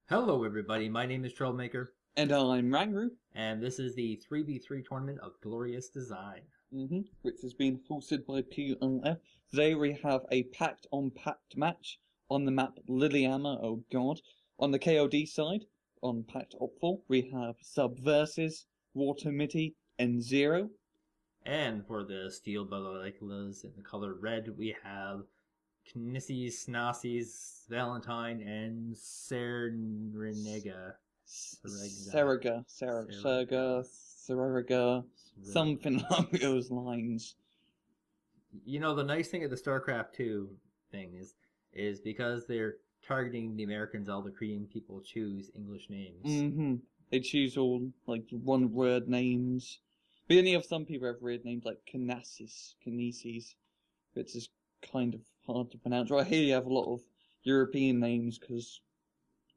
Hello everybody, my name is Troublemaker, And I'm Rangru, and this is the 3v3 tournament of Glorious Design. which has been hosted by PLF. Today we have a packed on packed match on the map Liliana, oh god. On the KOD side, on packed opful, we have Subversive, Water Mitty, and Zero. And for the steel Balalaikas in the color red, we have KneNasis, Valentine, and Serega. Serega, something along those lines. You know, the nice thing of the StarCraft 2 thing is because they're targeting the Americans, all the Korean people choose English names. They choose all, like, one-word names. But then you have some people have weird names like KneNasis, which is kind of hard to pronounce. Right here you have a lot of European names because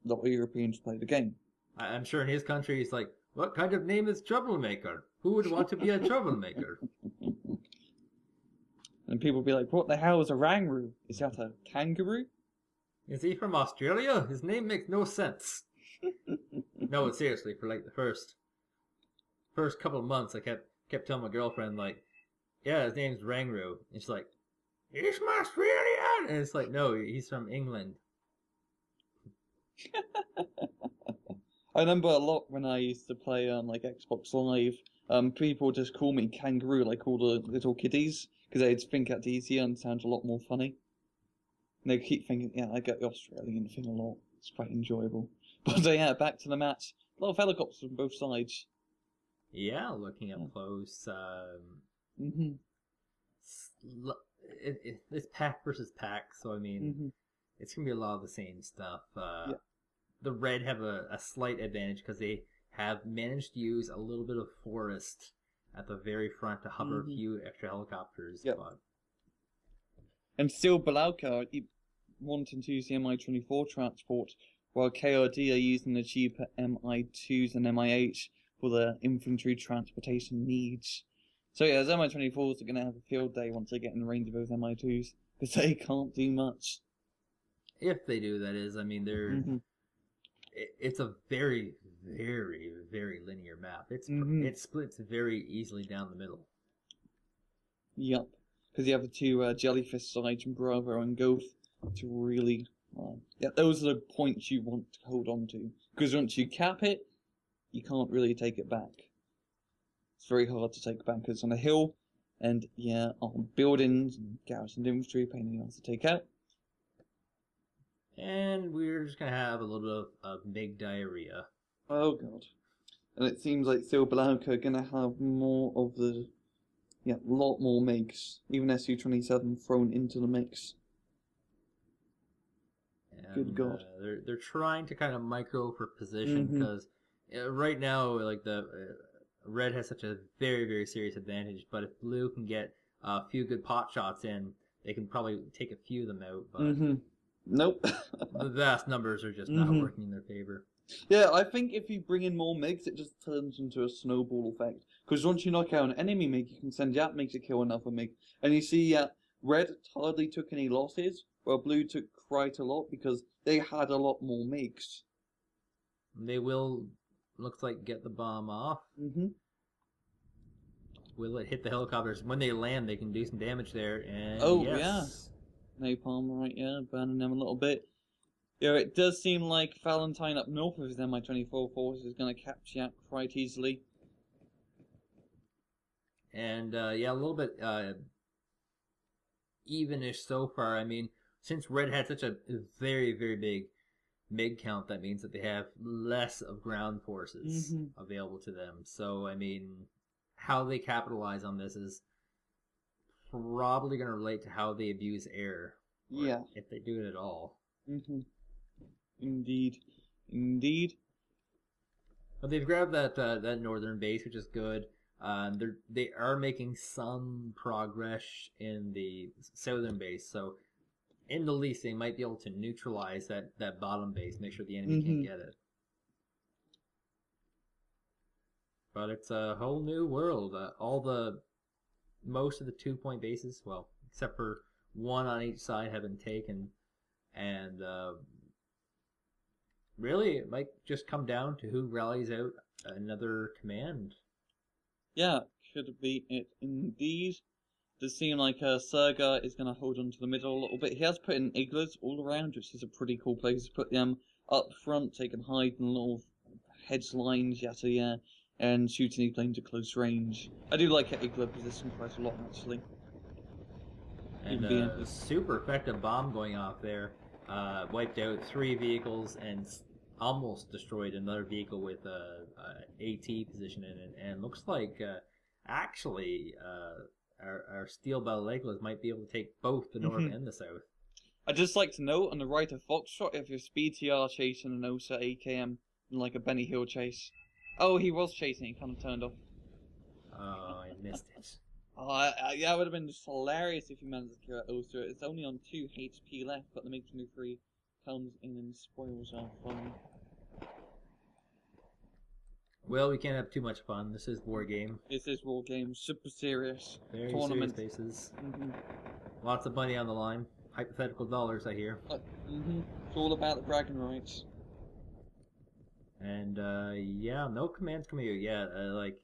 a lot of Europeans play the game. I'm sure in his country he's like, what kind of name is Troublemaker? Who would want to be a troublemaker? And people will be like, what the hell is a Rangru? Is that a kangaroo? Is he from Australia? His name makes no sense. No, seriously, for like the first couple of months, I kept telling my girlfriend, like, yeah, his name's Rangru. And she's like, he's from Australia! And it's like, no, he's from England. I remember a lot when I used to play on like Xbox Live. People just call me kangaroo, like all the little kiddies, because they'd think that's easier and sounds a lot more funny. And they keep thinking, yeah, I get the Australian thing a lot. It's quite enjoyable. But yeah, back to the match. A lot of helicopters on both sides. Yeah, looking up close. It's pack versus pack, so I mean, it's gonna be a lot of the same stuff. The red have a slight advantage because they have managed to use a little bit of forest at the very front to hover a few extra helicopters. Yep. But... And still, Balalaikas wanting to use the Mi-24 transport, while KOD are using the cheaper Mi-2s and Mi-8 for their infantry transportation needs. So yeah, those Mi-24s are going to have a field day once they get in range of those Mi-2s, because they can't do much. If they do, that is. I mean, they're... It's a very, very, very linear map. It splits very easily down the middle. Yep, because you have the two jellyfish sides, Bravo and Goth, to really... yeah, those are the points you want to hold on to. Because once you cap it, you can't really take it back. It's very hard to take back because it's on a hill, and yeah, on buildings and garrison infantry, pain in the ass to take out. And we're just going to have a little bit of big diarrhea. Oh god. And it seems like still Balalaikas are going to have more of the... yeah, a lot more MiGs. Even Su-27 thrown into the mix. And, good god. They're trying to kind of micro for position because right now, like the red has such a very, very serious advantage. But if blue can get a few good pot shots in, they can probably take a few of them out. But nope. The vast numbers are just not working in their favor. Yeah, I think if you bring in more MiGs, it just turns into a snowball effect. Because once you knock out an enemy MiG, you can send that MiG to kill another MiG. And you see, red hardly took any losses, while blue took quite a lot because they had a lot more MiGs. They will, looks like, get the bomb off. Will it hit the helicopters? When they land, they can do some damage there. And yes. Napalm, right, yeah, burning them a little bit. Yeah, it does seem like Valentine up north of his Mi-24 force is going to capture that quite easily. And, yeah, a little bit evenish so far. I mean, since red had such a very, very big MiG count, that means that they have less of ground forces available to them. So, I mean, how they capitalize on this is probably going to relate to how they abuse air. Yeah. If they do it at all. Indeed. But they've grabbed that northern base, which is good. They are making some progress in the southern base, so in the least they might be able to neutralize that bottom base, make sure the enemy can't get it. But it's a whole new world. Most of the 2-point bases, well, except for one on each side, have been taken, and really, it might just come down to who rallies out another command. Yeah, could be it indeed. Does seem like Serega is going to hold on to the middle a little bit. He has put in igloos all around, which is a pretty cool place to put them up front. They can hide in little hedge lines, yeah, and shoot any planes at close range. I do like an igloo position quite a lot, actually. And a super effective bomb going off there. Wiped out 3 vehicles and almost destroyed another vehicle with a AT position in it. And looks like actually our steel Balalaikas might be able to take both the north and the south. I'd just like to note on the right of Foxtrot, if you're Speed TR chasing an OSA AKM in like a Benny Hill chase. Oh, he was chasing, he kind of turned off. Oh, I missed it. Yeah, it would have been just hilarious if you managed to kill it OSA. It's only on 2 HP left, but the MiG-23 comes in and spoils our fun. Well, we can't have too much fun. This is war game. This is war game. Super serious. Very tournament. serious bases. Lots of money on the line. Hypothetical dollars, I hear. It's all about the bragging rights. And yeah, no commands coming out yet. Like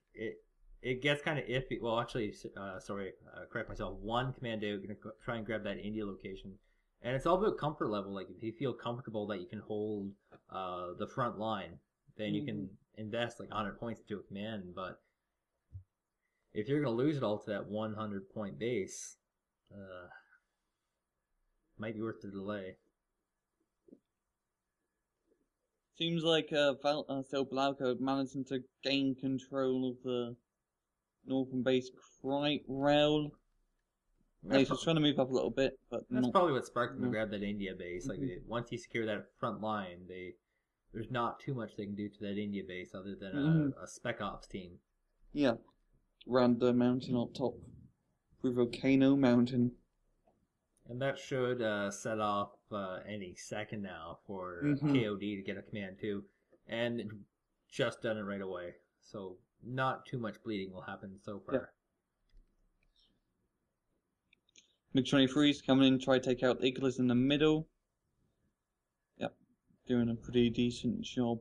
it gets kind of iffy. Well, actually, correct myself. One command out, gonna try and grab that India location, and it's all about comfort level. Like if you feel comfortable that you can hold the front line, then you can invest like 100 points into a command. But if you're gonna lose it all to that 100 point base, might be worth the delay. Seems like Valentine managing to gain control of the northern base quite well. He's just trying to move up a little bit, but that's probably what sparked them to grab that India base. Like once you secure that front line, there's not too much they can do to that India base other than a spec ops team. Yeah, around the mountain up top, through Volcano Mountain. And that should set off any second now for KOD to get a command too. And just done it right away. So not too much bleeding will happen so far. Yeah. MiG-23's coming in, try to take out the Igloos in the middle. Yep, doing a pretty decent job.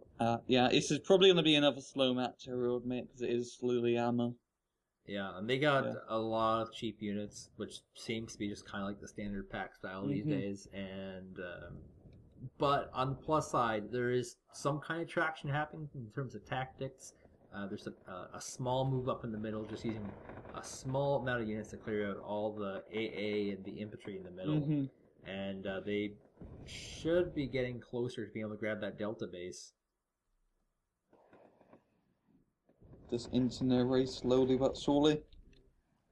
Yeah, this is probably going to be another slow match, I will admit, because it is slowly ammo. Yeah, and they got a lot of cheap units, which seems to be just kind of like the standard pack style these days. And but on the plus side, there is some kind of traction happening in terms of tactics. There's a small move up in the middle, just using a small amount of units to clear out all the AA and the infantry in the middle. And they should be getting closer to being able to grab that Delta base. Just inching their way slowly but surely.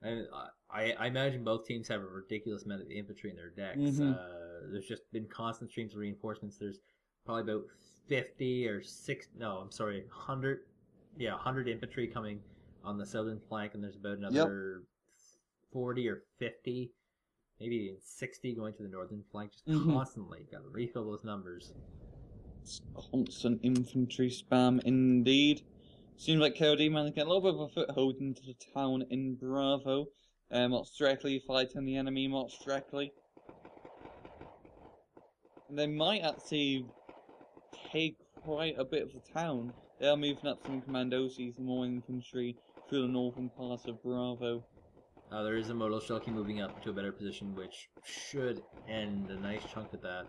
And I imagine both teams have a ridiculous amount of infantry in their decks. There's just been constant streams of reinforcements. There's probably about 100 infantry coming on the southern flank, and there's about another 40 or 50, maybe even 60 going to the northern flank, just constantly. Got to refill those numbers. It's constant infantry spam indeed. Seems like KOD managed to get a little bit of a foothold into the town in Bravo. March directly, fighting the enemy, march directly. And they might actually take quite a bit of the town. They are moving up some commandos and more infantry through the northern part of Bravo. There is a modal Shelky moving up to a better position, which should end a nice chunk of that.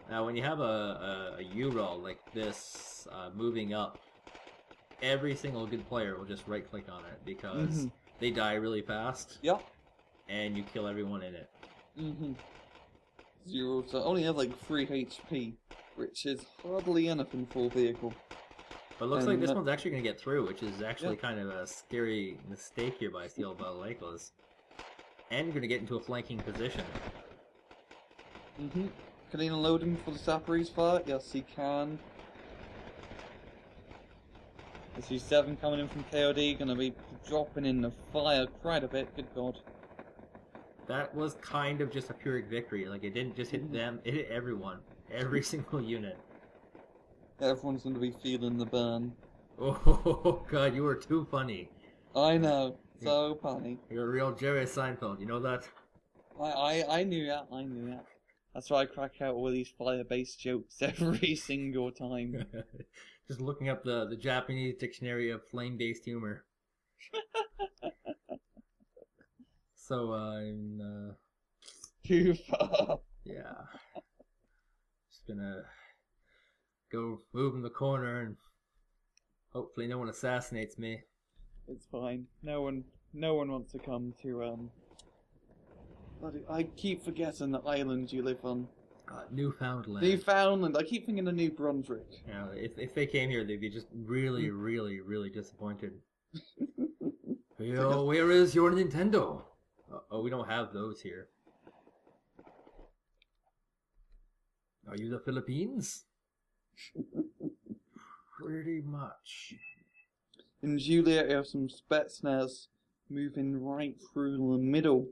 Now, when you have a U-roll like this moving up, every single good player will just right-click on it because they die really fast. Yep. And you kill everyone in it. Zero, so only have like 3 HP, which is hardly anything for a vehicle. But it looks like this one's actually going to get through, which is actually kind of a scary mistake here by Steel Balalaikas. And you're going to get into a flanking position. Can he unload him for the Saparis fight? Yes, he can. SC7 coming in from KOD, going to be dropping in the fire quite a bit, good god. That was kind of just a Pyrrhic victory. Like, it didn't just hit them, it hit everyone. Every single unit. Everyone's going to be feeling the burn. Oh, God, you were too funny. I know, so funny. You're a real Jerry Seinfeld, you know that? I knew that, That's why I crack out all these fire-based jokes every single time. Just looking up the Japanese dictionary of flame-based humor. So, Too far. yeah. Just gonna go move in the corner and hopefully no one assassinates me. It's fine. No one wants to come to, I keep forgetting the island you live on. Newfoundland. Newfoundland. I keep thinking of New Brunswick. You know, if they came here, they'd be just really, really, really disappointed. Yo, where is your Nintendo? Oh, we don't have those here. Are you the Philippines? Pretty much. In Juliet, you have some Spetsnaz moving right through the middle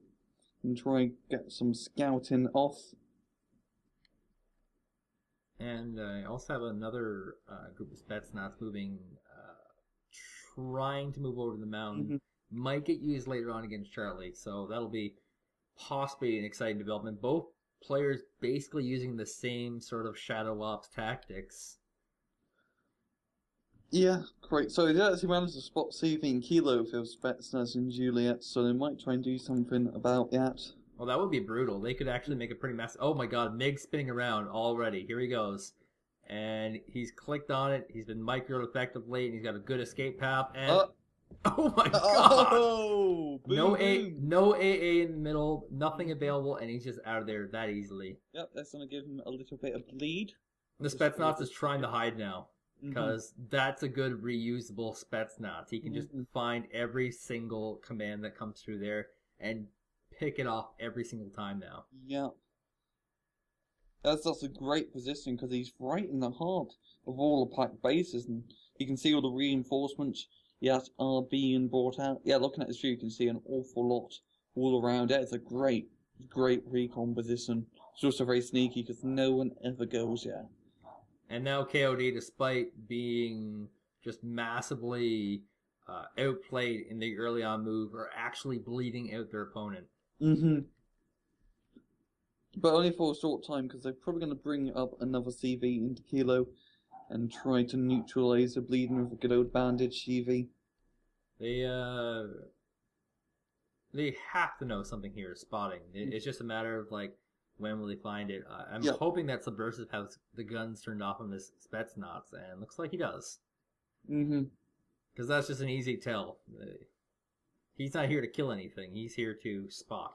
and try and get some scouting off. And I also have another group of Spetsnaz moving, trying to move over to the mountain. Mm-hmm. Might get used later on against Charlie, so that'll be possibly an exciting development. Both players basically using the same sort of Shadow Ops tactics. Yeah, great. So they actually managed to spot CV and Kilo with those Spetsnaz in Juliet, so they might try and do something about that. Well, that would be brutal. They could actually make a pretty mess. Oh my god, Mig's spinning around already. Here he goes. And he's clicked on it. He's been microed effectively, and he's got a good escape path. And oh my god! Oh, boom, no AA in the middle, nothing available, and he's just out of there that easily. Yep, that's gonna give him a little bit of bleed. The Spetsnaz is trying to hide now, because that's a good reusable Spetsnaz. He can just find every single command that comes through there and pick it off every single time now. Yeah. That's a great position because he's right in the heart of all the packed bases, and you can see all the reinforcements yet are being brought out. Yeah, looking at this view, you can see an awful lot all around it. It's a great recon position. It's also very sneaky because no one ever goes there. And now KOD, despite being just massively outplayed in the early on move, are actually bleeding out their opponent. But only for a short time, because they're probably going to bring up another CV into Kilo and try to neutralize the bleeding with a good old bandage CV. They have to know something here is spotting. It's just a matter of, like, when will they find it? I'm hoping that Subversive has the guns turned off on this Spetsnaz, and looks like he does. Because that's just an easy tell. He's not here to kill anything. He's here to spot.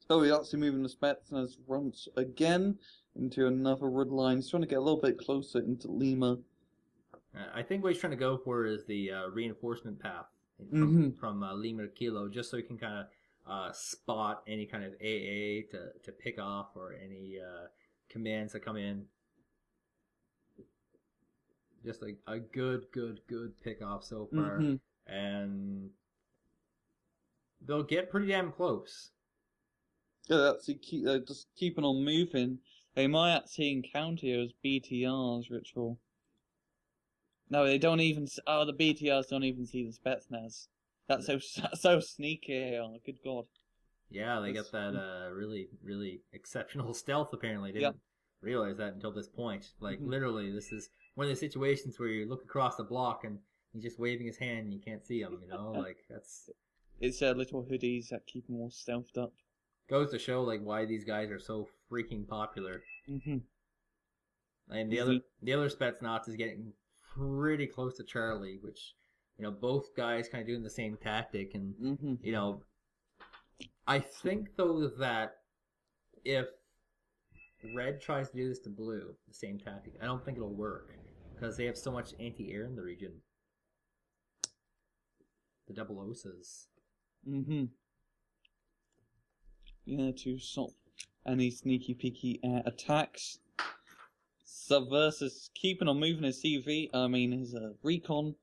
So we're actually moving the Spetsnaz once again into another wood line. He's trying to get a little bit closer into Lima. I think what he's trying to go for is the reinforcement path from Lima to Kilo, just so he can kind of spot any kind of AA to pick off or any commands that come in. Just a good pick off so far. And they'll get pretty damn close. Yeah, that's just keeping on moving. They might actually encounter you as BTRs, Ritual. No, they don't even. Oh, the BTRs don't even see the Spetsnaz. That's so sneaky here. Good God. Yeah, they got that really exceptional stealth. Apparently, didn't realize that until this point. Like literally, this is one of the situations where you look across the block and he's just waving his hand and you can't see him. You know, like that's. It's little hoodies that keep them all stealthed up. Goes to show like why these guys are so freaking popular. And the other Spetsnaz is getting pretty close to Charlie, which, you know, both guys kind of doing the same tactic, and you know, I think though that if Red tries to do this to Blue, the same tactic, I don't think it'll work because they have so much anti-air in the region. The double Osas. Yeah, to stop any sneaky peeky attacks. Subversive keeping on moving his CV. I mean his recon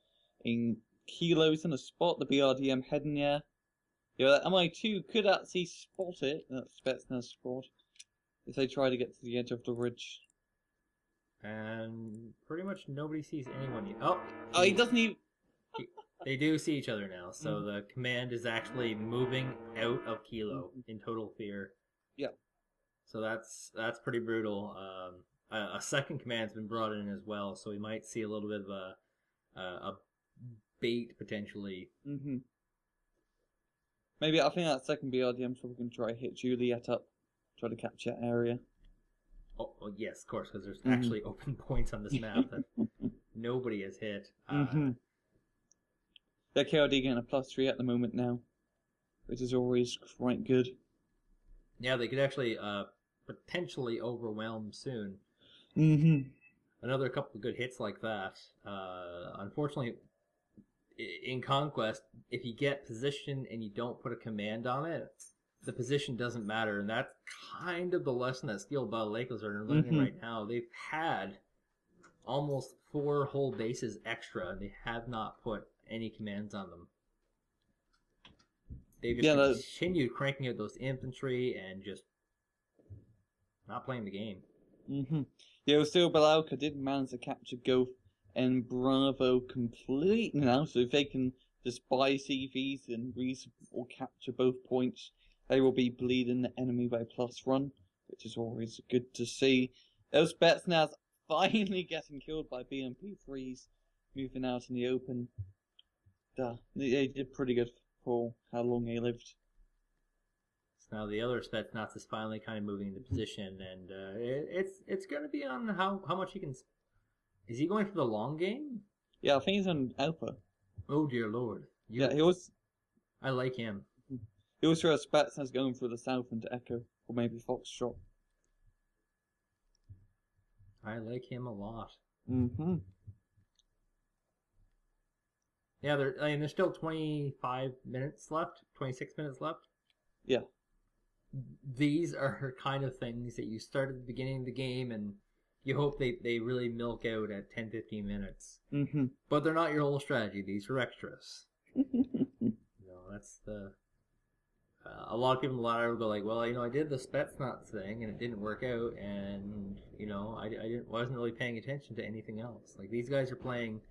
in Kilos in a spot. The BRDM heading there. Yeah, MI2 could actually spot it. That Spetsnaz spot if they try to get to the edge of the ridge. And pretty much nobody sees anyone yet. Oh, he doesn't even. They do see each other now, so the command is actually moving out of Kilo in total fear. Yeah. So that's pretty brutal. A second command's been brought in as well, so we might see a little bit of a bait potentially. Maybe I think that second BRDM's probably going to try to hit Juliet up, try to capture that area. Oh yes, of course, because there's actually open points on this map that nobody has hit. Their KOD getting a +3 at the moment now, which is always quite good. Yeah, they could actually potentially overwhelm soon. Another couple of good hits like that. Unfortunately, in Conquest, if you get position and you don't put a command on it, the position doesn't matter, and that's kind of the lesson that skilled Balalaikas are learning right now. They've had almost 4 whole bases extra, and they have not put any commands on them. They've just continued cranking out those infantry and just not playing the game. Yeah, still Balalaikas did manage to capture Goth and Bravo completely now, so if they can just buy CVs and or capture both points, they will be bleeding the enemy by +1, which is always good to see. Those Spetsnaz finally getting killed by BMP3s, moving out in the open. They did pretty good for how long they lived. So now the other Spetsnaz is finally kind of moving into position, and it's going to be on how much he can. Is he going for the long game? Yeah, I think he's on Alpha. Oh dear lord! Yeah, he was. I like him. He was for a Spetsnaz going through the south into Echo, or maybe Foxtrot. I like him a lot. Yeah, there's still 25 minutes left, 26 minutes left. Yeah. These are kind of things that you start at the beginning of the game and you hope they really milk out at 10-15 minutes. But they're not your whole strategy. These are extras. That's the... a lot of people in the ladder will go like, well, I did the Spetsnaz thing and it didn't work out, and I wasn't really paying attention to anything else. Like, these guys are playing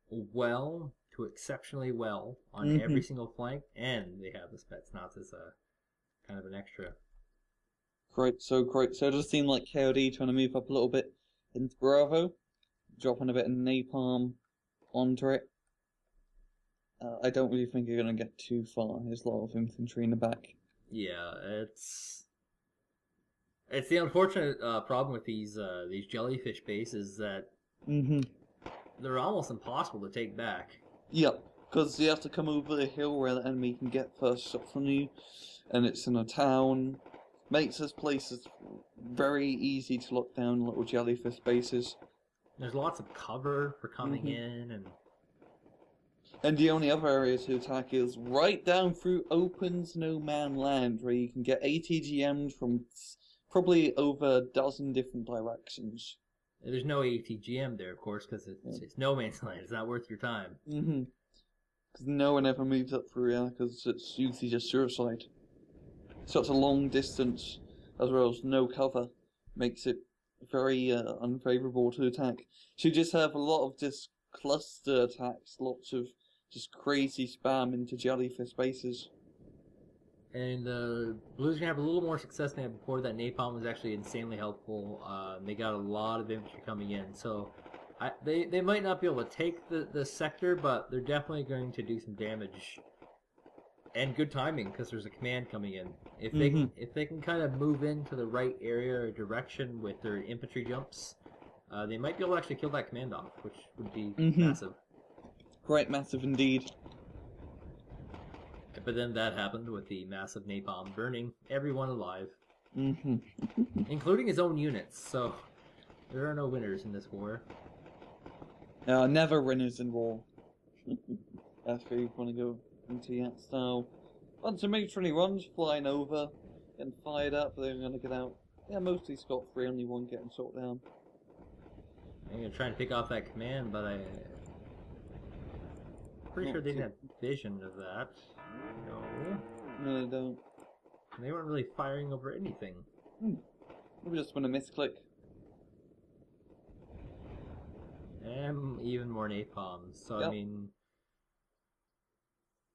well to exceptionally well on every single flank, and they have the Spetsnaz as a kind of an extra. Great. So it does seem like KOD trying to move up a little bit into Bravo, dropping a bit of napalm onto it. I don't really think you're going to get too far. There's a lot of infantry in the back. Yeah, it's the unfortunate problem with these jellyfish bases that they're almost impossible to take back. Yep, because you have to come over the hill where the enemy can get first shot from you, and it's in a town. Makes this places very easy to lock down little jellyfish bases. There's lots of cover for coming in, and the only other area to attack is right down through open no man land, where you can get ATGM'd from probably over a dozen different directions. There's no ATGM there, of course, because it's no man's land. It's not worth your time. Because no one ever moves up through here, because it's usually just suicide. Such a long distance, as well as no cover, makes it very unfavourable to attack. So you just have a lot of just cluster attacks, lots of just crazy spam into jellyfish bases. And Blues are going to have a little more success than they had before. That napalm was actually insanely helpful. They got a lot of infantry coming in. So they might not be able to take the sector, but they're definitely going to do some damage. And good timing, because there's a command coming in. If they can kind of move into the right area or direction with their infantry jumps, they might be able to actually kill that command off, which would be massive. Quite massive indeed. But then that happened with the massive napalm burning everyone alive. Including his own units, so there are no winners in this war. Never winners in war. That's where you want to go into that style. Bunch of military runs flying over, getting fired up, they're going to get out. Yeah, mostly scot-free, only one getting shot down. I'm going to try and pick off that command, but I'm pretty sure they didn't have vision of that. No, they don't. They weren't really firing over anything. Maybe just want to misclick. And even more napalms. So, yep. I mean,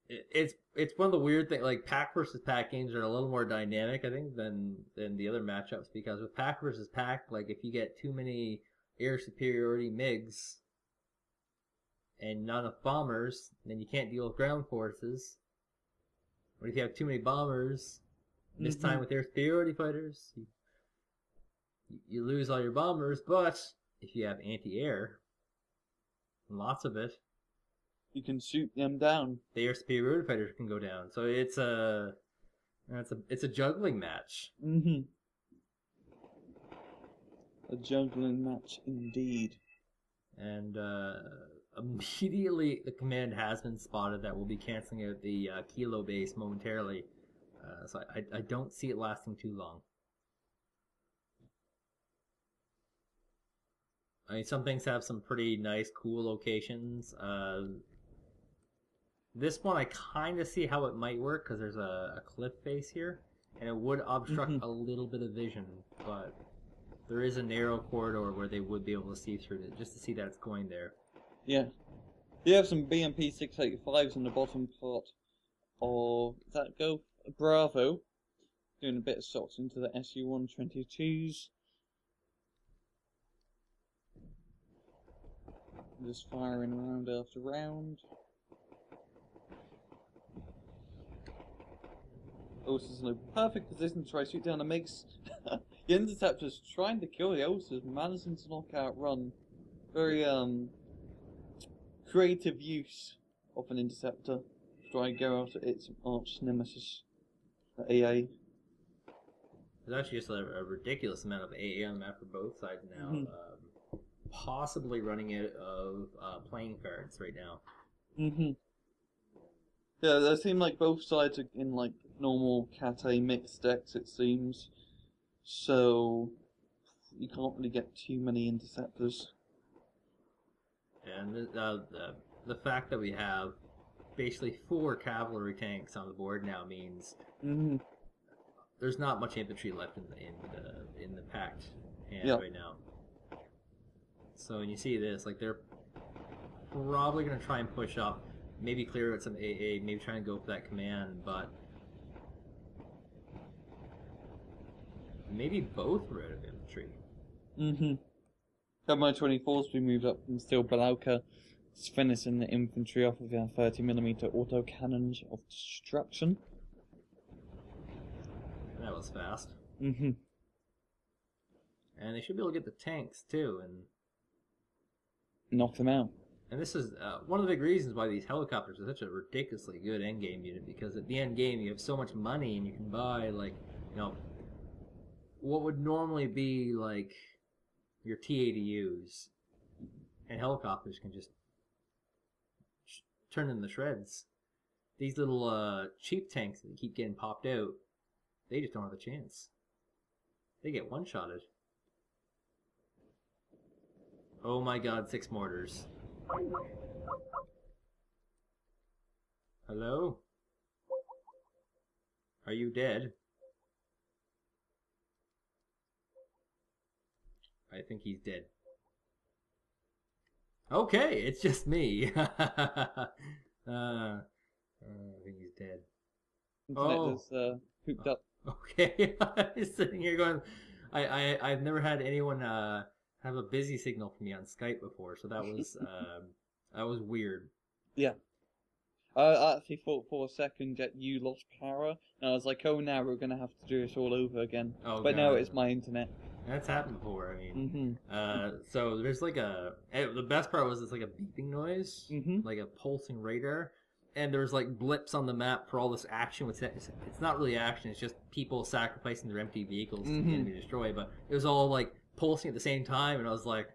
it's one of the weird things. Like pack versus pack games are a little more dynamic, I think, than the other matchups because with pack versus pack, like if you get too many air superiority MiGs and not enough bombers, then you can't deal with ground forces. But if you have too many bombers, this time with air superiority fighters, you lose all your bombers. But if you have anti-air, lots of it, you can shoot them down. The air superiority fighters can go down. So it's a juggling match. A juggling match indeed. And immediately the command has been spotted that we'll be canceling out the Kilo base momentarily. So I don't see it lasting too long. I mean, some things have some pretty nice, cool locations. This one, I kind of see how it might work because there's a cliff face here, and it would obstruct a little bit of vision, but there is a narrow corridor where they would be able to see through it, just to see that it's going there. Yeah. You have some BMP 685s on the bottom part of that go Bravo, doing a bit of shots into the SU-122s. Just firing round after round. Ulcer's in a perfect position to try to shoot down the MiGs. The Interceptor's trying to kill the Ulcers, managing to knock out run. Very creative use of an Interceptor to try and go after its arch nemesis, the AA. There's actually just a ridiculous amount of AA on the map for both sides now. Possibly running out of playing cards right now. Yeah, they seem like both sides are in like normal Cat A mixed decks, it seems. So you can't really get too many Interceptors. And the fact that we have basically 4 cavalry tanks on the board now means there's not much infantry left in the packed hand right now. So when you see this, like they're probably going to try and push up, maybe clear out some AA, maybe try and go for that command, but maybe both are out of infantry. Got my 24s we moved up from still Balalaikas. It's finishing the infantry off with our 30mm autocannons of destruction. That was fast. And they should be able to get the tanks too, and knock them out. And this is one of the big reasons why these helicopters are such a ridiculously good endgame unit, because at the end game you have so much money and you can buy, like, you know, what would normally be like your T-80Us, and helicopters can just turn them to shreds. These little cheap tanks that keep getting popped out, they just don't have a chance. They get one-shotted. Oh my god, 6 mortars. Hello? Are you dead? I think he's dead. Okay, it's just me. I think he's dead. Internet's pooped up. Okay, I'm sitting here going, I've never had anyone have a busy signal for me on Skype before, so that was weird. Yeah. I actually thought for a second that you lost power, and I was like, oh, now we're going to have to do this all over again. Oh, but God. No, it's my internet. That's happened before, I mean. So there's like the best part was it's like a beeping noise, like a pulsing radar, and there's like blips on the map for all this action. It's not really action, it's just people sacrificing their empty vehicles to the enemy destroy, but it was all like pulsing at the same time, and I was like,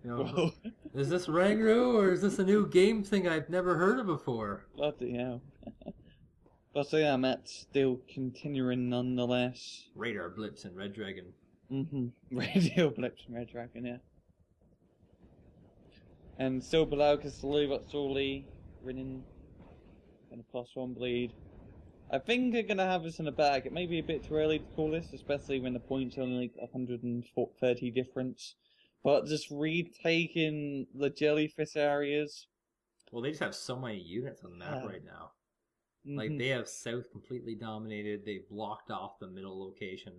you know, is this Rangroo, or is this a new game thing I've never heard of before? Bloody hell. But so yeah, Matt's still continuing nonetheless. Radar blips and Red Dragon. Radio blips and Red Dragon, yeah. And still Balalaikas slowly but surely winning. And a +1 bleed. I think they're going to have us in a bag. It may be a bit too early to call this, especially when the points are only like 130 difference. But just retaking the jellyfish areas. Well, they just have so many units on the map right now. Like, they have south completely dominated. They blocked off the middle location.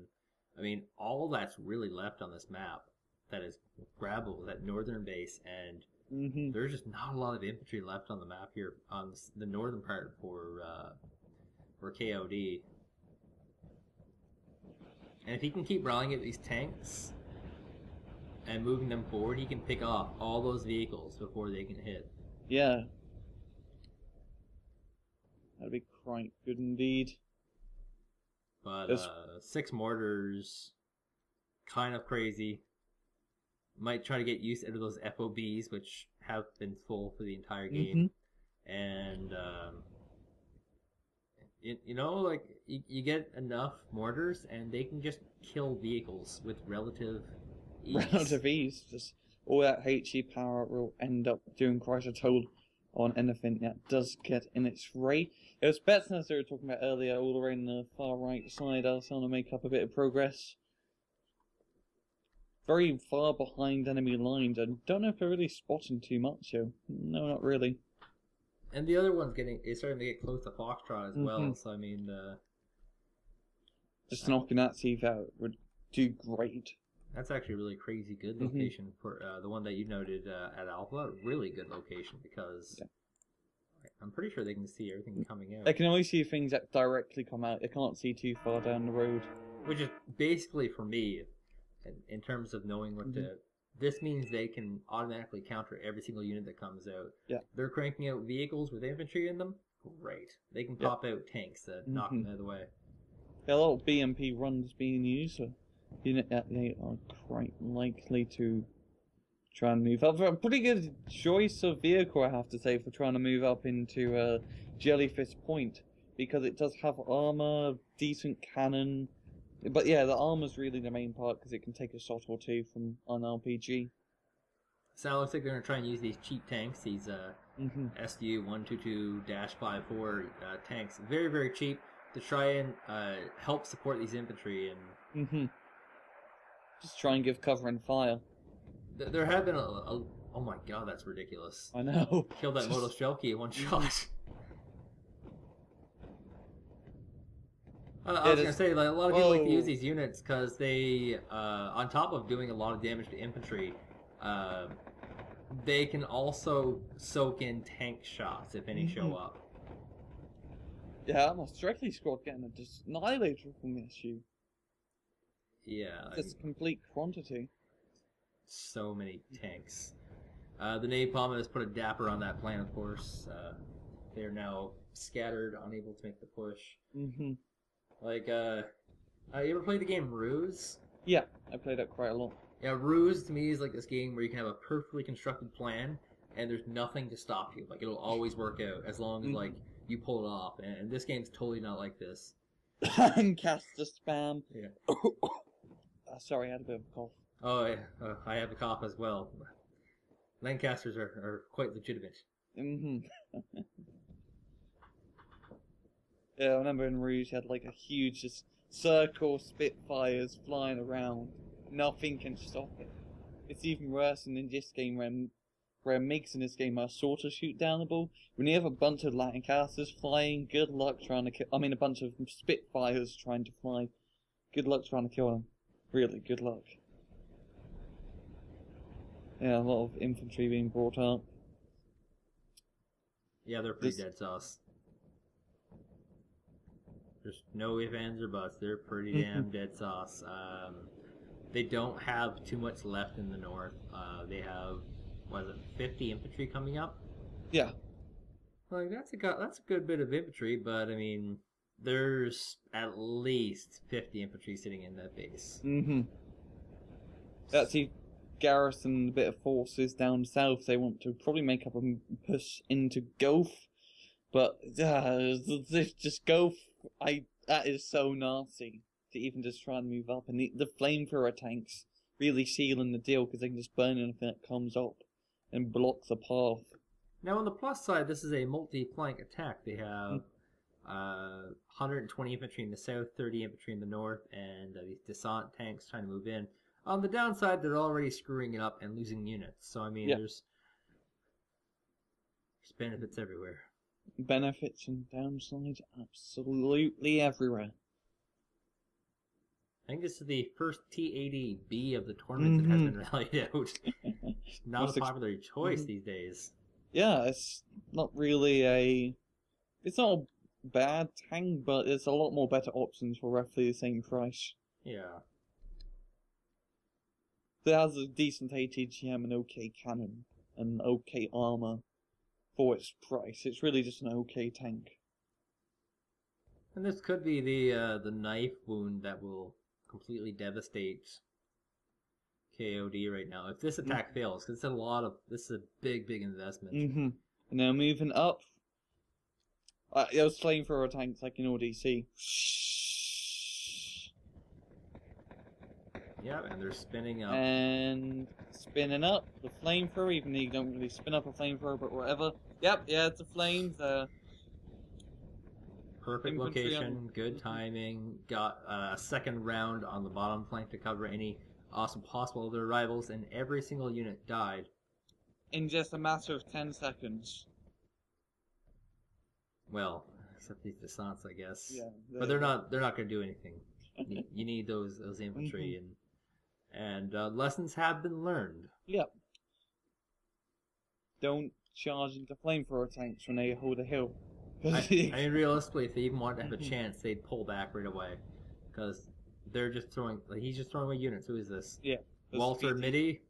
I mean, all that's really left on this map that is grabbable, that northern base, and there's just not a lot of infantry left on the map here on the northern part for KOD. And if he can keep rallying at these tanks and moving them forward, he can pick off all those vehicles before they can hit. Yeah. That'd be quite good indeed. But 6 mortars, kind of crazy. Might try to get use out of those FOBs, which have been full for the entire game. And, you know, like, you get enough mortars, and they can just kill vehicles with relative ease. Relative ease. Just all that HE power will end up doing quite a toll on anything that does get in its way. It was better, as we were talking about earlier, all the way on the far right side. I was trying to make up a bit of progress. Very far behind enemy lines. I don't know if they're really spotting too much here. No, not really. And the other one's starting to get close to Foxtrot as well. So I mean, just knocking that thief out would do great. That's actually a really crazy good location for the one that you noted at Alpha. Really good location because I'm pretty sure they can see everything coming out. They can only see things that directly come out. They can't see too far down the road. Which is basically, for me, in terms of knowing what to... This means they can automatically counter every single unit that comes out. Yeah. They're cranking out vehicles with infantry in them. Great. They can pop out tanks that knock them out of the way. Yeah, a lot of BMP runs being used, so unit that they are quite likely to try and move up. A pretty good choice of vehicle, I have to say, for trying to move up into Jellyfish Point, because it does have armor, decent cannon. But yeah, the armor's really the main part, because it can take a shot or two from an RPG. So it looks like they're going to try and use these cheap tanks, these SU-122-54 tanks. Very, very cheap, to try and help support these infantry. And just try and give cover and fire. There have been oh my god, that's ridiculous. I know. Killed that Moto Strelky in one shot. I was going to say, like, a lot of people like to use these units because they, on top of doing a lot of damage to infantry, they can also soak in tank shots if any show up. Yeah, my Strelky squad getting just annihilated from this issue. Yeah. Just complete quantity. So many tanks. The Napalm has put a dapper on that plan, of course. They're now scattered, unable to make the push. Like, you ever played the game Ruse? Yeah, I played that quite a lot. Yeah, Ruse to me is like this game where you can have a perfectly constructed plan, and there's nothing to stop you. Like, it'll always work out as long as, like, you pull it off. And this game's totally not like this. Lancaster spam. Yeah. Sorry, I had a bit of a cough. Oh, yeah. I have a cough as well. Lancasters are quite legitimate. Yeah, I remember in Rouge you had like a huge just circle Spitfires flying around. Nothing can stop it. It's even worse than in this game where MiGs in this game are sort of shoot downable. When you have a bunch of Lancasters flying, good luck trying to kill... I mean, a bunch of Spitfires trying to fly. Good luck trying to kill them. Really, good luck. Yeah, a lot of infantry being brought up. Yeah, they're pretty dead sauce. There's no ifs, ands, or buts. They're pretty damn dead sauce. They don't have too much left in the north. They have, what is it, 50 infantry coming up? Yeah. Like, that's a good bit of infantry, but, I mean, there's at least 50 infantry sitting in that base. That's the garrison, a bit of forces down south. They want to probably make up a push into Gulf. But, just Gulf, that is so nasty to even just try and move up. And the flamethrower tanks really sealing the deal because they can just burn anything that comes up and block the path. Now, on the plus side, this is a multi-flank attack. They have 120 infantry in the south, 30 infantry in the north, and these descent tanks trying to move in. On the downside, they're already screwing it up and losing units. So, I mean, there's benefits everywhere. benefits and downsides absolutely everywhere. I think this is the first T80B of the tournament that has been rallied out. Not a popular choice these days. Yeah, it's not really a... It's not a bad tank, but there's a lot more better options for roughly the same price. Yeah. It has a decent ATGM and okay cannon and okay armor for its price. It's really just an okay tank. And this could be the knife wound that will completely devastate KOD right now. If this attack fails, because this is a big investment. And now moving up, those flamethrower tanks like in ODC. Yeah, and they're spinning up. And spinning up the flamethrower, even though you don't really spin up a flamethrower, but whatever. Yep, yeah, it's a flames. Perfect location, good timing. Got a second round on the bottom flank to cover any awesome possible other rivals, and every single unit died in just a matter of 10 seconds. Well, except these descents, I guess. Yeah, but they're not going to do anything. You need those infantry, and lessons have been learned. Yep. Don't charge into flamethrower tanks when they hold a hill. I mean, realistically, if they even wanted to have a chance, they'd pull back right away, because they're just throwing. Like, he's just throwing away units. Who is this? Yeah. Walter Mitty.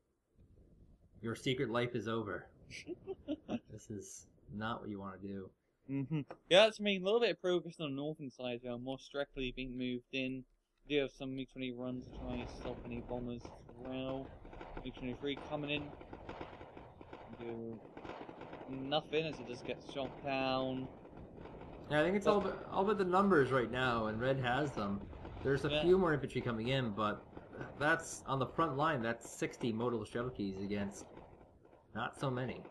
Your secret life is over. This is not what you want to do. Yeah, that's a little bit of progress on the northern side. More strictly being moved in. We do have some MiG-20 runs to try and stop any bombers as well. MiG-23 coming in. Do nothing as it just gets shot down. Yeah, I think it's all about the numbers right now, and Red has them. There's a few more infantry coming in, but that's on the front line. That's 60 modal shuttle keys against not so many.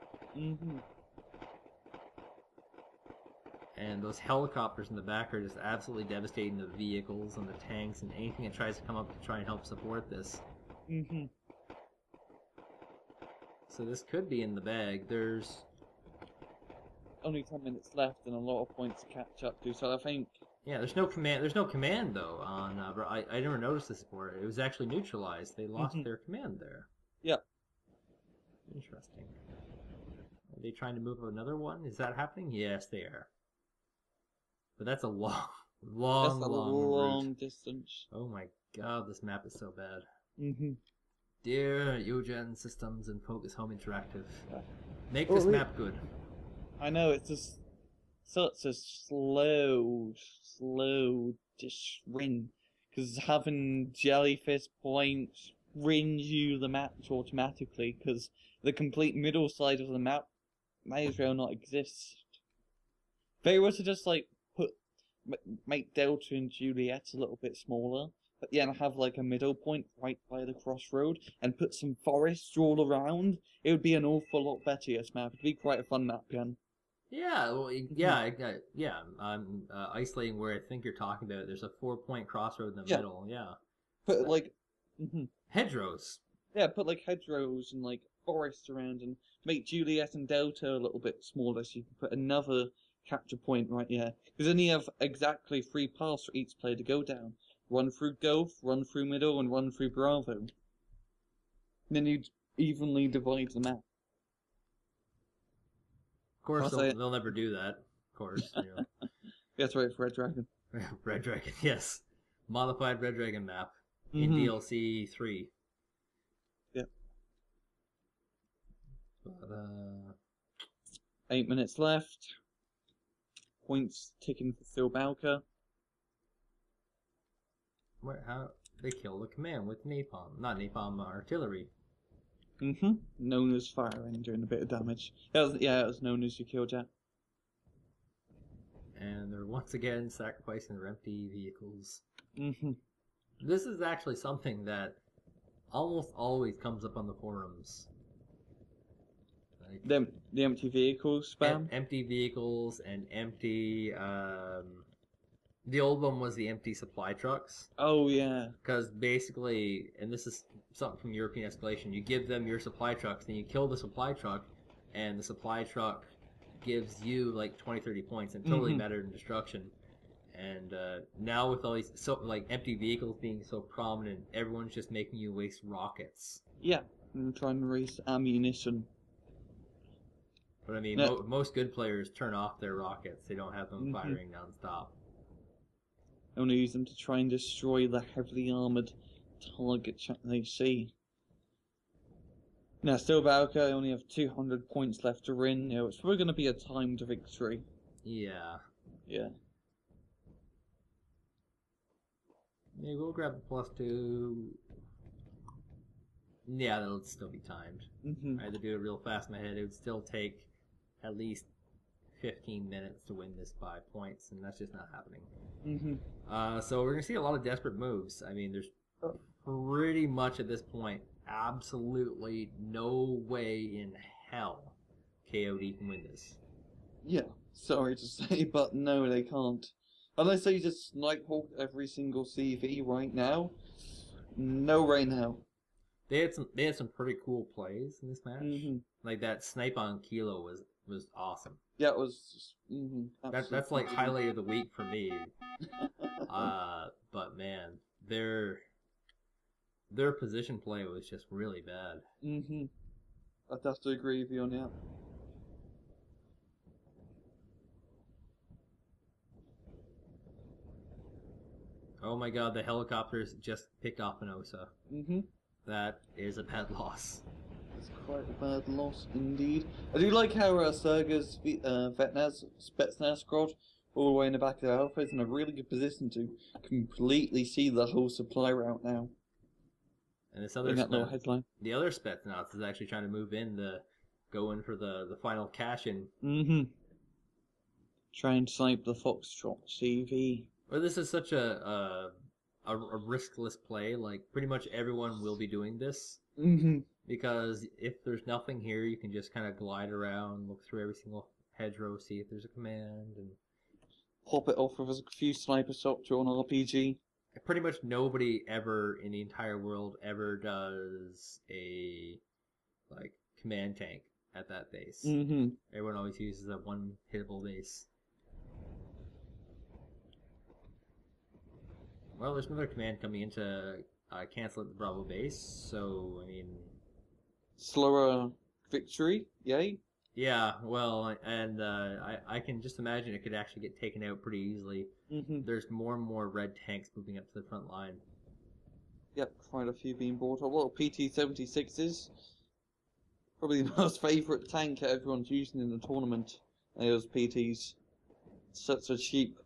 And those helicopters in the back are just absolutely devastating the vehicles and the tanks and anything that tries to come up to try and help support this. So this could be in the bag. There's only 10 minutes left and a lot of points to catch up to, so I think... Yeah, there's no command though on... I never noticed this before. It was actually neutralized. They lost their command there. Yep. Interesting. Are they trying to move another one? Is that happening? Yes, they are. But that's a long route. Distance. Oh my god, this map is so bad. Dear Eugen Systems and Focus Home Interactive, make this map good. I know, it's just such a slow just win. Because having jellyfish points wins you the match automatically, because the complete middle side of the map may as well not exist. If they were to just like make Delta and Juliet a little bit smaller, but yeah, and have like a middle point right by the crossroad, and put some forests all around, it would be an awful lot better, yes, map. It'd be quite a fun map, Jan. Yeah, well, I'm isolating where I think you're talking about. There's a 4-point crossroad in the middle, Put like... hedgerows. Yeah, put like hedgerows and like forests around, and make Juliet and Delta a little bit smaller, so you can put another capture point right here. Because then you have exactly 3 paths for each player to go down. Run through Golf, run through Middle, and run through Bravo. And then you evenly divide the map. Of course, they'll never do that. Of course. You know. That's right, for Red Dragon. Red Dragon, yes. Modified Red Dragon map in DLC 3. Yep. But, 8 minutes left. Points ticking for Silbalka. How they kill the command with napalm? Not napalm, artillery. Known as firing, doing a bit of damage. It was known as your kill jet. And they're once again sacrificing their empty vehicles. This is actually something that almost always comes up on the forums. Like, the empty vehicles spam? Empty vehicles and empty... the old one was the empty supply trucks. Oh, yeah. Because basically, and this is something from European Escalation, you give them your supply trucks, then you kill the supply truck, and the supply truck gives you like 20, 30 points and totally mattered in destruction. And now with all these empty vehicles being so prominent, everyone's just making you waste rockets. Yeah, and trying to waste ammunition. But I mean, most good players turn off their rockets. They don't have them firing nonstop. Only use them to try and destroy the heavily armored target they see. Now, still Valka only have 200 points left to win. It's probably going to be a timed victory. Yeah. Yeah. Maybe we'll grab the +2. Yeah, that'll still be timed. I had to do it real fast in my head. It would still take at least 15 minutes to win this by points, and that's just not happening. So we're going to see a lot of desperate moves. I mean, there's pretty much at this point absolutely no way in hell KOD can win this. Yeah, sorry to say, but no, they can't. Unless they just snipe hawk every single CV right now. No, right now. They had some pretty cool plays in this match. Like that snipe on Kilo was awesome. Yeah, it was. That's like highlight of the week for me. But man, their position play was just really bad. I'd have to agree with you on that. Oh my god, the helicopters just picked off an OSA. That is a bad loss. It's quite a bad loss indeed. I do like how Serega's Spetsnaz squad all the way in the back of the Alpha is in a really good position to completely see the whole supply route now. And this other headline. The other Spetsnaz is actually trying to move in go in for the final cash-in. Try and snipe the Foxtrot CV. Well, this is such a riskless play. Like, pretty much everyone will be doing this. Because if there's nothing here, you can just kind of glide around, look through every single hedgerow, see if there's a command, and pop it off with a few sniper shots on RPG. Pretty much nobody ever in the entire world ever does a command tank at that base. Everyone always uses a one hittable base. Well, there's another command coming in to cancel at the Bravo base, so, I mean... Slower victory, yay? Yeah, well, and I can just imagine it could actually get taken out pretty easily. There's more and more red tanks moving up to the front line. Yep, quite a few being brought up. Well, PT-76s. Probably the most favourite tank everyone's using in the tournament. Those PTs. Such a cheap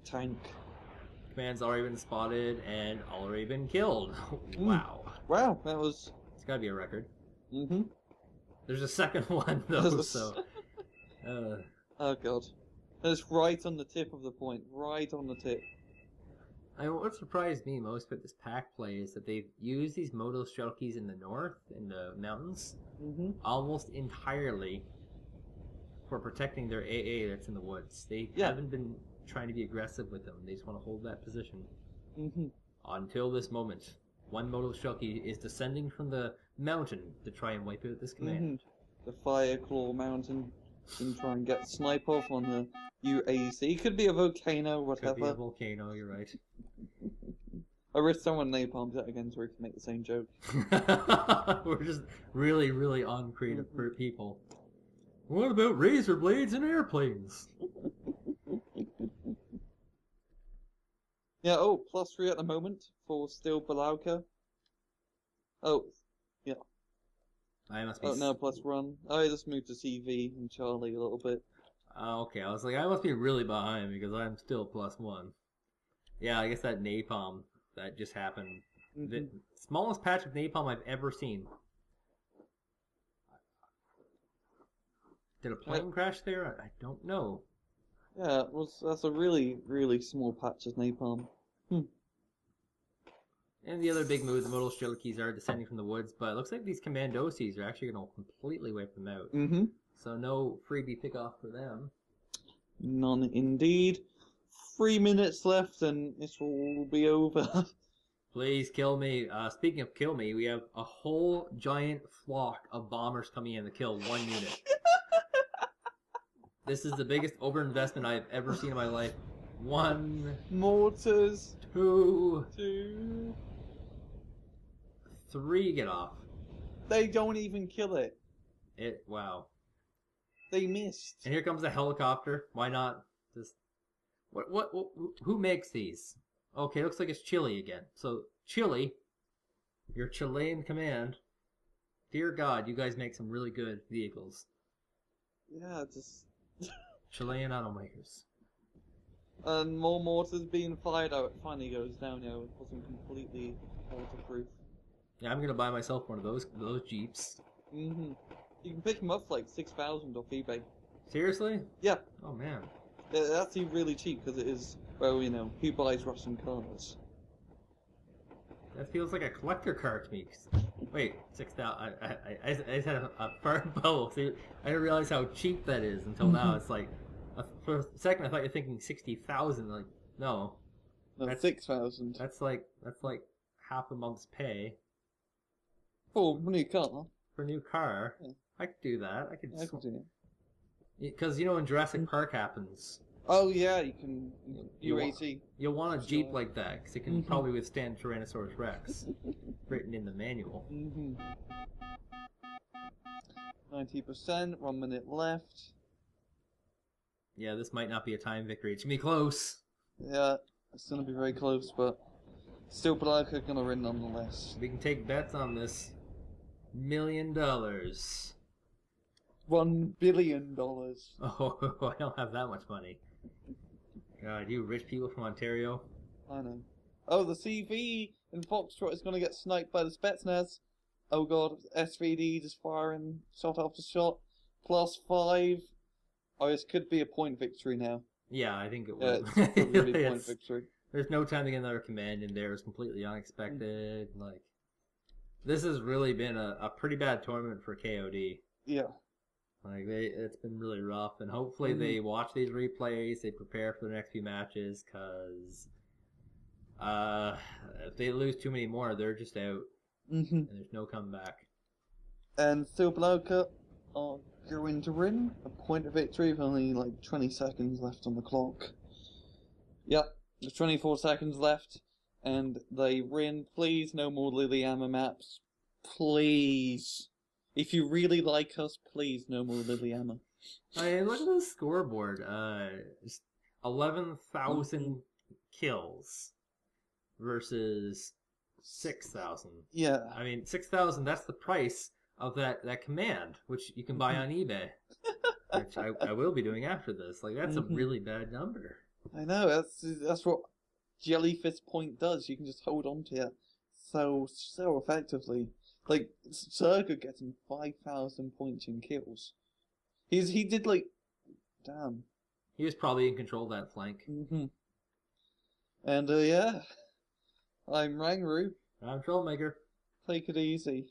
tank. Command's already been spotted and already been killed. Wow. Wow, that was... It's gotta be a record. There's a second one, though, so... Oh, God. That's right on the tip of the point. Right on the tip. What surprised me most about this pack play is that they've used these Moto Shelkies in the north, in the mountains, almost entirely for protecting their AA that's in the woods. They haven't been trying to be aggressive with them. They just want to hold that position. Until this moment. One Moto Shelkie is descending from the mountain to try and wipe out this command. The Fire Claw Mountain. And try and get snipe off on the UAC. Could be a volcano, whatever. Could be a volcano, you're right. I wish someone napalmed it again so we could make the same joke. We're just really, really uncreative people. What about razor blades and airplanes? Yeah, +3 at the moment for still Balalaikas. Oh, yeah. I must be... Oh, no, +1. Oh, I just moved to CV and Charlie a little bit. Okay, I was like, I must be really behind because I'm still +1. Yeah, I guess that napalm, that just happened. The smallest patch of napalm I've ever seen. Did a plane crash there? I don't know. Yeah, that's a really, really small patch of napalm. And the other big move, the Moto Shelkies are descending from the woods, but it looks like these Commandosies are actually going to completely wipe them out. So no freebie pick-off for them. None indeed. 3 minutes left and this will be over. Please kill me. Speaking of kill me, we have a whole giant flock of bombers coming in to kill one unit. This is the biggest overinvestment I've ever seen in my life. 1 mortars. 2 2. 3 get off. They don't even kill it. Wow. They missed. And here comes a helicopter. Why not? Just what who makes these? Okay, looks like it's Chile again. So Chile, your Chilean command. Dear God, you guys make some really good vehicles. Yeah, just Chilean automakers. And more mortars being fired out. It finally goes down now. It wasn't completely waterproof. Yeah, I'm gonna buy myself one of those Jeeps. You can pick them up for like 6,000 off eBay. Seriously? Yeah. Oh man. It's actually really cheap because it is, well, you know, who buys Russian cars? That feels like a collector car to me. Wait, 6,000. I just had a fart bubble. See, I didn't realize how cheap that is until now. It's like, for a second I thought you were thinking 60,000. Like, no. No, 6,000. That's like half a month's pay. For a new car? For a new car? Yeah. I could do that. I could do it. Because, you know, when Jurassic Park happens... Oh, yeah, you can... UAT. You'll want a Jeep like that, because it can probably withstand Tyrannosaurus Rex. Written in the manual. 90%, 1 minute left. Yeah, this might not be a time victory. It's going to be close. Yeah, it's going to be very close, but... Still, Balalaikas are going to win nonetheless. We can take bets on this. $1 million. $1 billion. Oh, I don't have that much money. God, you rich people from Ontario. I know. Oh, the CV in Foxtrot is going to get sniped by the Spetsnaz. Oh god, SVD just firing shot after shot. +5. Oh, this could be a point victory now. Yeah, I think it will. Yeah, it's probably a point victory. There's no time to get another command in there. It's completely unexpected. Like, this has really been a pretty bad tournament for KOD. Yeah. Like, it's been really rough, and hopefully they watch these replays, they prepare for the next few matches, because if they lose too many more, they're just out, and there's no comeback. And still Balalaikas are going to win a point of victory with only like 20 seconds left on the clock. Yep, there's 24 seconds left, and they win. Please, no more Liliana maps. Please. If you really like us, please, no more Liliana. I look at the scoreboard. 11,000 kills versus 6,000. Yeah. I mean, 6,000, that's the price of that command, which you can buy on eBay. Which I will be doing after this. Like, that's a really bad number. I know, that's what Jellyfish Point does. You can just hold on to it so effectively. Like, Serega getting 5,000 points in kills. He did, like, damn. He was probably in control of that flank. And, yeah. I'm Rangru. I'm Troublemaker. Take it easy.